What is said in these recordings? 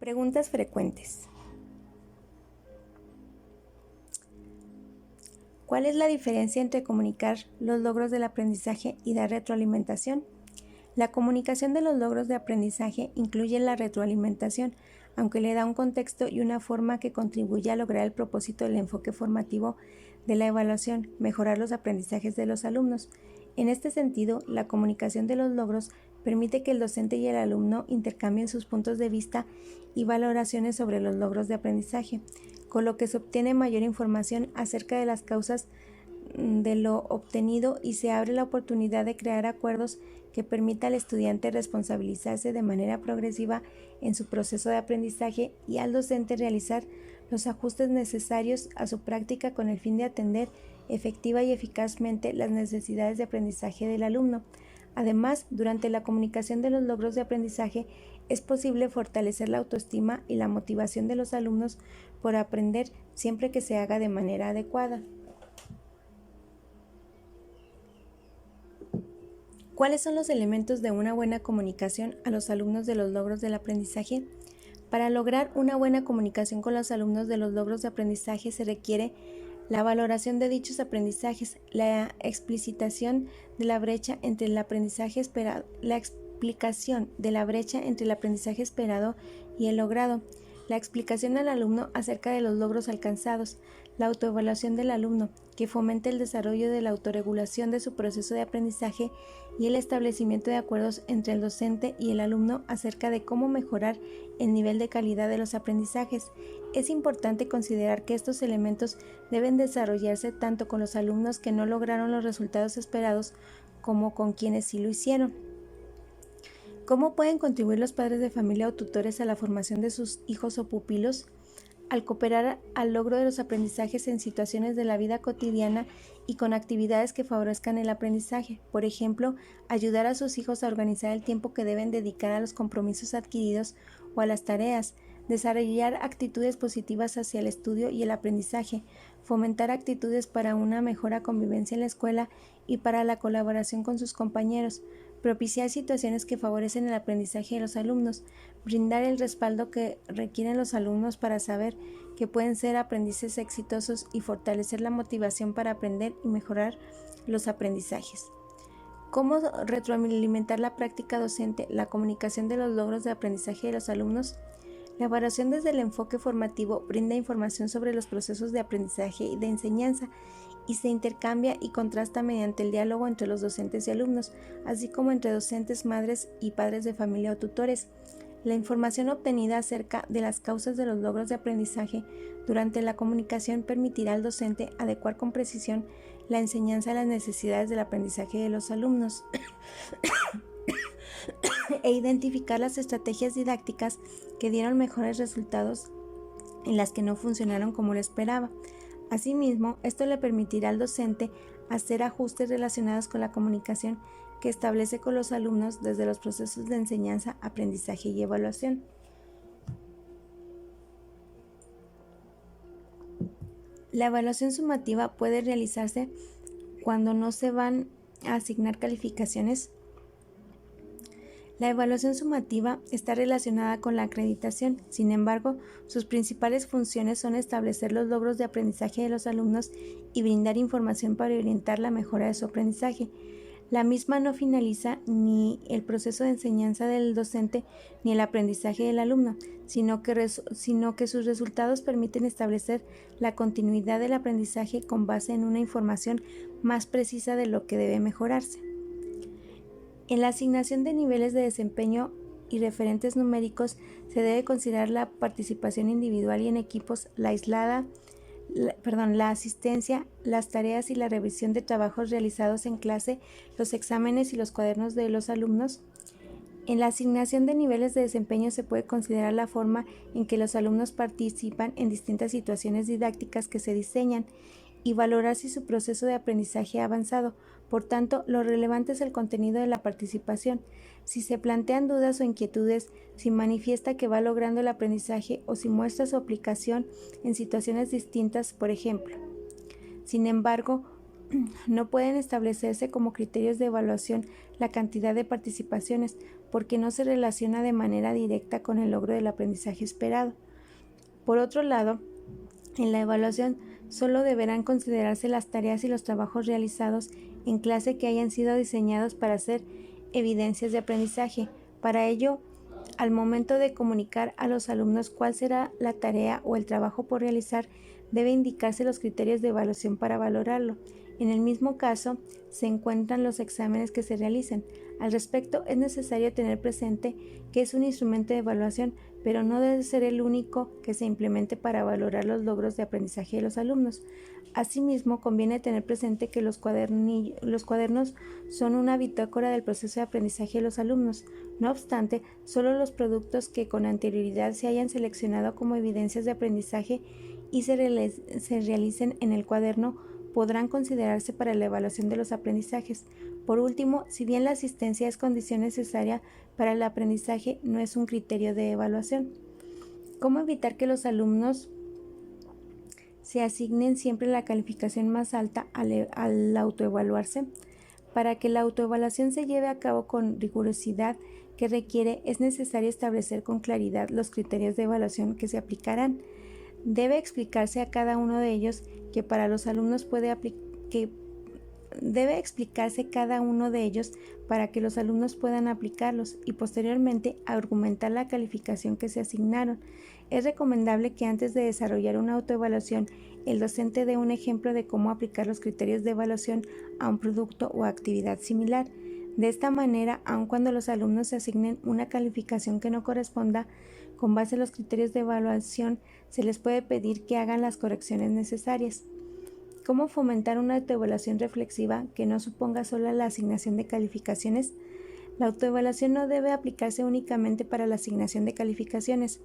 Preguntas frecuentes. ¿Cuál es la diferencia entre comunicar los logros del aprendizaje y dar retroalimentación? La comunicación de los logros de aprendizaje incluye la retroalimentación, aunque le da un contexto y una forma que contribuye a lograr el propósito del enfoque formativo de la evaluación, mejorar los aprendizajes de los alumnos. En este sentido, la comunicación de los logros permite que el docente y el alumno intercambien sus puntos de vista y valoraciones sobre los logros de aprendizaje, con lo que se obtiene mayor información acerca de las causas de lo obtenido y se abre la oportunidad de crear acuerdos que permita al estudiante responsabilizarse de manera progresiva en su proceso de aprendizaje y al docente realizar los ajustes necesarios a su práctica con el fin de atender efectiva y eficazmente las necesidades de aprendizaje del alumno. Además, durante la comunicación de los logros de aprendizaje es posible fortalecer la autoestima y la motivación de los alumnos por aprender siempre que se haga de manera adecuada. ¿Cuáles son los elementos de una buena comunicación a los alumnos de los logros del aprendizaje? Para lograr una buena comunicación con los alumnos de los logros de aprendizaje se requiere la valoración de dichos aprendizajes, la explicitación de la brecha entre el aprendizaje esperado, la explicación de la brecha entre el aprendizaje esperado y el logrado, la explicación al alumno acerca de los logros alcanzados, la autoevaluación del alumno, que fomente el desarrollo de la autorregulación de su proceso de aprendizaje y el establecimiento de acuerdos entre el docente y el alumno acerca de cómo mejorar el nivel de calidad de los aprendizajes. Es importante considerar que estos elementos deben desarrollarse tanto con los alumnos que no lograron los resultados esperados como con quienes sí lo hicieron. ¿Cómo pueden contribuir los padres de familia o tutores a la formación de sus hijos o pupilos? Al cooperar al logro de los aprendizajes en situaciones de la vida cotidiana y con actividades que favorezcan el aprendizaje. Por ejemplo, ayudar a sus hijos a organizar el tiempo que deben dedicar a los compromisos adquiridos o a las tareas, desarrollar actitudes positivas hacia el estudio y el aprendizaje, fomentar actitudes para una mejor convivencia en la escuela y para la colaboración con sus compañeros, propiciar situaciones que favorecen el aprendizaje de los alumnos, brindar el respaldo que requieren los alumnos para saber que pueden ser aprendices exitosos y fortalecer la motivación para aprender y mejorar los aprendizajes. ¿Cómo retroalimentar la práctica docente, la comunicación de los logros de aprendizaje de los alumnos? La evaluación desde el enfoque formativo brinda información sobre los procesos de aprendizaje y de enseñanza y se intercambia y contrasta mediante el diálogo entre los docentes y alumnos, así como entre docentes, madres y padres de familia o tutores. La información obtenida acerca de las causas de los logros de aprendizaje durante la comunicación permitirá al docente adecuar con precisión la enseñanza a las necesidades del aprendizaje de los alumnos e identificar las estrategias didácticas que dieron mejores resultados y las que no funcionaron como lo esperaba. Asimismo, esto le permitirá al docente hacer ajustes relacionados con la comunicación que establece con los alumnos desde los procesos de enseñanza, aprendizaje y evaluación. La evaluación sumativa puede realizarse cuando no se van a asignar calificaciones. La evaluación sumativa está relacionada con la acreditación, sin embargo, sus principales funciones son establecer los logros de aprendizaje de los alumnos y brindar información para orientar la mejora de su aprendizaje. La misma no finaliza ni el proceso de enseñanza del docente ni el aprendizaje del alumno, sino que sus resultados permiten establecer la continuidad del aprendizaje con base en una información más precisa de lo que debe mejorarse. En la asignación de niveles de desempeño y referentes numéricos se debe considerar la participación individual y en equipos, la asistencia, las tareas y la revisión de trabajos realizados en clase, los exámenes y los cuadernos de los alumnos. En la asignación de niveles de desempeño se puede considerar la forma en que los alumnos participan en distintas situaciones didácticas que se diseñan y valorar si su proceso de aprendizaje ha avanzado. Por tanto, lo relevante es el contenido de la participación. Si se plantean dudas o inquietudes, si manifiesta que va logrando el aprendizaje o si muestra su aplicación en situaciones distintas, por ejemplo. Sin embargo, no pueden establecerse como criterios de evaluación la cantidad de participaciones, porque no se relaciona de manera directa con el logro del aprendizaje esperado. Por otro lado, en la evaluación solo deberán considerarse las tareas y los trabajos realizados en clase que hayan sido diseñados para ser evidencias de aprendizaje. Para ello, al momento de comunicar a los alumnos cuál será la tarea o el trabajo por realizar, debe indicarse los criterios de evaluación para valorarlo. En el mismo caso, se encuentran los exámenes que se realicen. Al respecto, es necesario tener presente que es un instrumento de evaluación, pero no debe ser el único que se implemente para valorar los logros de aprendizaje de los alumnos. Asimismo, conviene tener presente que los cuadernos son una bitácora del proceso de aprendizaje de los alumnos. No obstante, solo los productos que con anterioridad se hayan seleccionado como evidencias de aprendizaje y se realicen en el cuaderno podrán considerarse para la evaluación de los aprendizajes. Por último, si bien la asistencia es condición necesaria para el aprendizaje, no es un criterio de evaluación. ¿Cómo evitar que los alumnos se asignen siempre la calificación más alta al autoevaluarse? Para que la autoevaluación se lleve a cabo con rigurosidad que requiere, es necesario establecer con claridad los criterios de evaluación que se aplicarán. Debe explicarse a cada uno de ellos que para los alumnos debe explicarse cada uno de ellos para que los alumnos puedan aplicarlos y posteriormente argumentar la calificación que se asignaron. Es recomendable que antes de desarrollar una autoevaluación, el docente dé un ejemplo de cómo aplicar los criterios de evaluación a un producto o actividad similar. De esta manera, aun cuando los alumnos se asignen una calificación que no corresponda, con base en los criterios de evaluación, se les puede pedir que hagan las correcciones necesarias. ¿Cómo fomentar una autoevaluación reflexiva que no suponga solo la asignación de calificaciones? La autoevaluación no debe aplicarse únicamente para la asignación de calificaciones.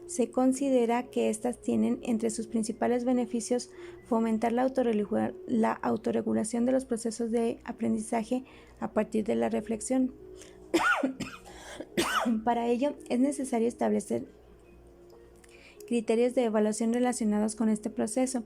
Se considera que éstas tienen entre sus principales beneficios fomentar la autorregulación de los procesos de aprendizaje a partir de la reflexión. Para ello, es necesario establecer criterios de evaluación relacionados con este proceso,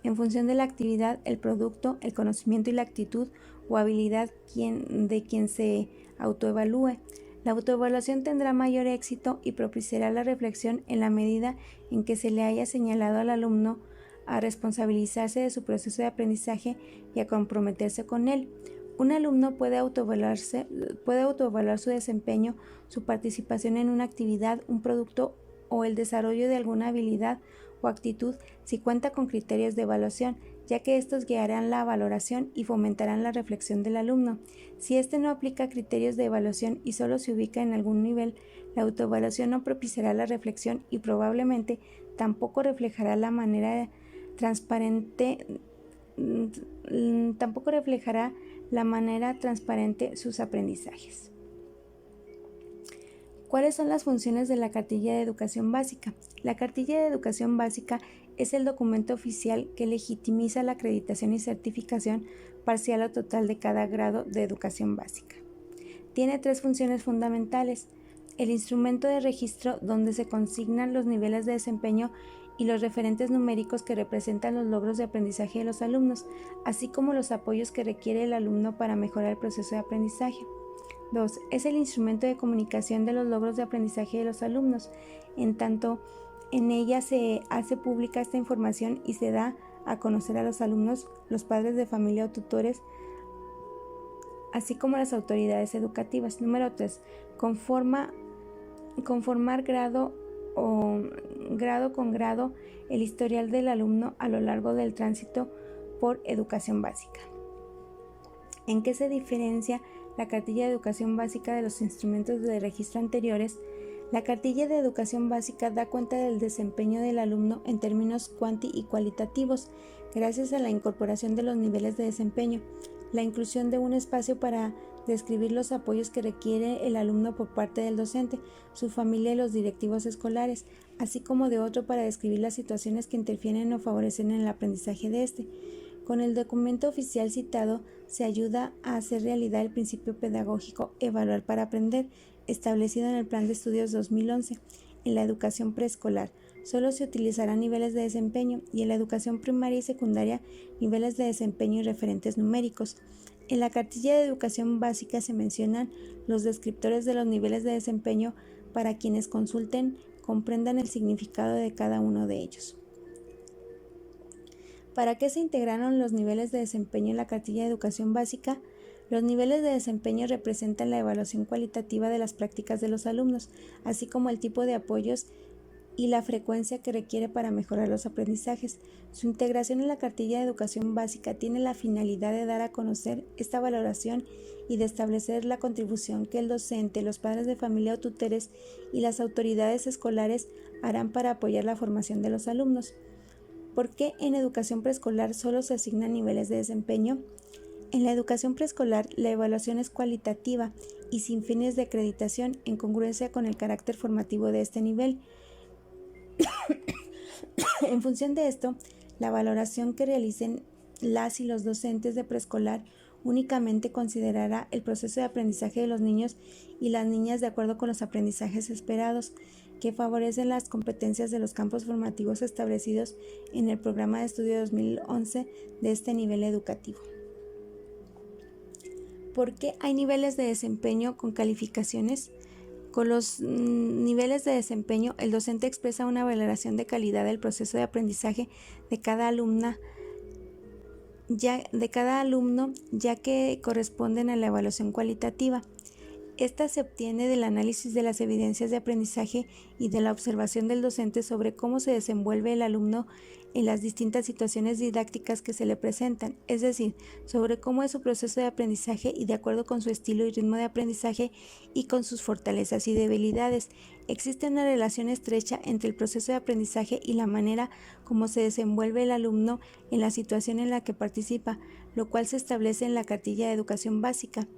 en función de la actividad, el producto, el conocimiento y la actitud o habilidad de quien se autoevalúe. La autoevaluación tendrá mayor éxito y propiciará la reflexión en la medida en que se le haya señalado al alumno a responsabilizarse de su proceso de aprendizaje y a comprometerse con él. Un alumno puede autoevaluar su desempeño, su participación en una actividad, un producto o el desarrollo de alguna habilidad o actitud si cuenta con criterios de evaluación, ya que estos guiarán la valoración y fomentarán la reflexión del alumno. Si éste no aplica criterios de evaluación y solo se ubica en algún nivel, la autoevaluación no propiciará la reflexión y probablemente tampoco reflejará la manera transparente sus aprendizajes. ¿Cuáles son las funciones de la cartilla de educación básica? La cartilla de educación básica es el documento oficial que legitimiza la acreditación y certificación parcial o total de cada grado de educación básica. Tiene 3 funciones fundamentales: el instrumento de registro, donde se consignan los niveles de desempeño y los referentes numéricos que representan los logros de aprendizaje de los alumnos, así como los apoyos que requiere el alumno para mejorar el proceso de aprendizaje. 2. Es el instrumento de comunicación de los logros de aprendizaje de los alumnos, en tanto en ella se hace pública esta información y se da a conocer a los alumnos, los padres de familia o tutores, así como las autoridades educativas. Número 3. Conformar grado con grado el historial del alumno a lo largo del tránsito por educación básica. ¿En qué se diferencia la cartilla de educación básica de los instrumentos de registro anteriores? La cartilla de educación básica da cuenta del desempeño del alumno en términos cuanti y cualitativos, gracias a la incorporación de los niveles de desempeño, la inclusión de un espacio para describir los apoyos que requiere el alumno por parte del docente, su familia y los directivos escolares, así como de otro para describir las situaciones que interfieren o favorecen el aprendizaje de este. Con el documento oficial citado se ayuda a hacer realidad el principio pedagógico Evaluar para aprender, establecido en el Plan de Estudios 2011. En la educación preescolar solo se utilizarán niveles de desempeño y en la educación primaria y secundaria niveles de desempeño y referentes numéricos. En la cartilla de educación básica se mencionan los descriptores de los niveles de desempeño para quienes consulten comprendan el significado de cada uno de ellos. ¿Para qué se integraron los niveles de desempeño en la cartilla de educación básica? Los niveles de desempeño representan la evaluación cualitativa de las prácticas de los alumnos, así como el tipo de apoyos y la frecuencia que requiere para mejorar los aprendizajes. Su integración en la cartilla de educación básica tiene la finalidad de dar a conocer esta valoración y de establecer la contribución que el docente, los padres de familia o tutores y las autoridades escolares harán para apoyar la formación de los alumnos. ¿Por qué en educación preescolar solo se asignan niveles de desempeño? En la educación preescolar, la evaluación es cualitativa y sin fines de acreditación en congruencia con el carácter formativo de este nivel. En función de esto, la valoración que realicen las y los docentes de preescolar únicamente considerará el proceso de aprendizaje de los niños y las niñas de acuerdo con los aprendizajes esperados, que favorecen las competencias de los campos formativos establecidos en el programa de estudio 2011 de este nivel educativo. ¿Por qué hay niveles de desempeño con calificaciones? Con los niveles de desempeño, el docente expresa una valoración de calidad del proceso de aprendizaje de cada alumno, ya que corresponden a la evaluación cualitativa. Esta se obtiene del análisis de las evidencias de aprendizaje y de la observación del docente sobre cómo se desenvuelve el alumno en las distintas situaciones didácticas que se le presentan, es decir, sobre cómo es su proceso de aprendizaje y de acuerdo con su estilo y ritmo de aprendizaje y con sus fortalezas y debilidades. Existe una relación estrecha entre el proceso de aprendizaje y la manera como se desenvuelve el alumno en la situación en la que participa, lo cual se establece en la cartilla de educación básica.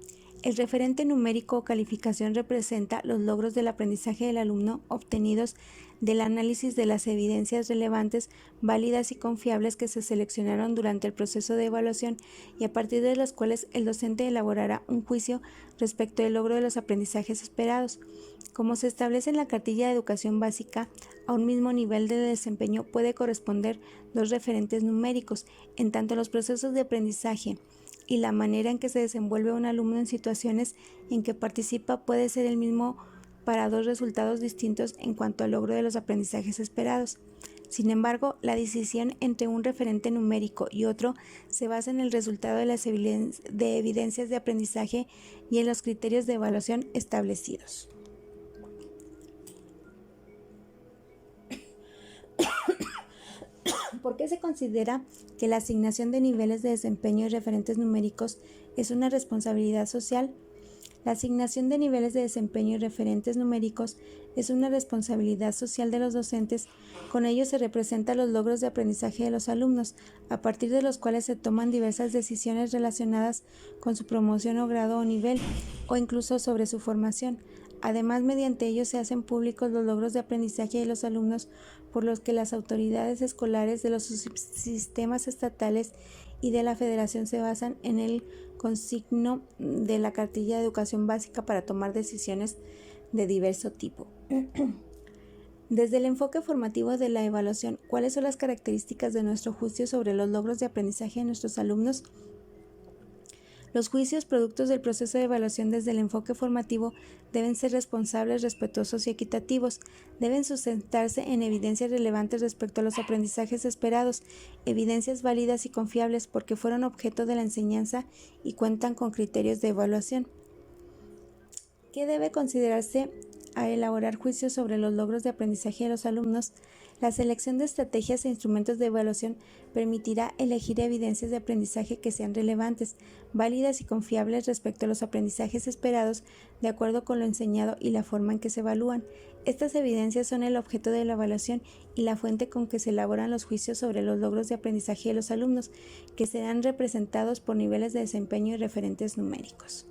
El referente numérico o calificación representa los logros del aprendizaje del alumno obtenidos del análisis de las evidencias relevantes, válidas y confiables que se seleccionaron durante el proceso de evaluación y a partir de las cuales el docente elaborará un juicio respecto del logro de los aprendizajes esperados. Como se establece en la cartilla de educación básica, a un mismo nivel de desempeño puede corresponder dos referentes numéricos, en tanto los procesos de aprendizaje y la manera en que se desenvuelve un alumno en situaciones en que participa puede ser el mismo para dos resultados distintos en cuanto al logro de los aprendizajes esperados. Sin embargo, la decisión entre un referente numérico y otro se basa en el resultado de las evidencias de aprendizaje y en los criterios de evaluación establecidos. ¿Por qué se considera que la asignación de niveles de desempeño y referentes numéricos es una responsabilidad social? La asignación de niveles de desempeño y referentes numéricos es una responsabilidad social de los docentes. Con ello se representan los logros de aprendizaje de los alumnos, a partir de los cuales se toman diversas decisiones relacionadas con su promoción o grado o nivel, o incluso sobre su formación. Además, mediante ellos se hacen públicos los logros de aprendizaje de los alumnos, por los que las autoridades escolares de los sistemas estatales y de la Federación se basan en el consigno de la cartilla de educación básica para tomar decisiones de diverso tipo. Desde el enfoque formativo de la evaluación, ¿cuáles son las características de nuestro juicio sobre los logros de aprendizaje de nuestros alumnos? Los juicios productos del proceso de evaluación desde el enfoque formativo deben ser responsables, respetuosos y equitativos. Deben sustentarse en evidencias relevantes respecto a los aprendizajes esperados, evidencias válidas y confiables porque fueron objeto de la enseñanza y cuentan con criterios de evaluación. ¿Qué debe considerarse a elaborar juicios sobre los logros de aprendizaje de los alumnos? La selección de estrategias e instrumentos de evaluación permitirá elegir evidencias de aprendizaje que sean relevantes, válidas y confiables respecto a los aprendizajes esperados de acuerdo con lo enseñado y la forma en que se evalúan. Estas evidencias son el objeto de la evaluación y la fuente con que se elaboran los juicios sobre los logros de aprendizaje de los alumnos, que serán representados por niveles de desempeño y referentes numéricos.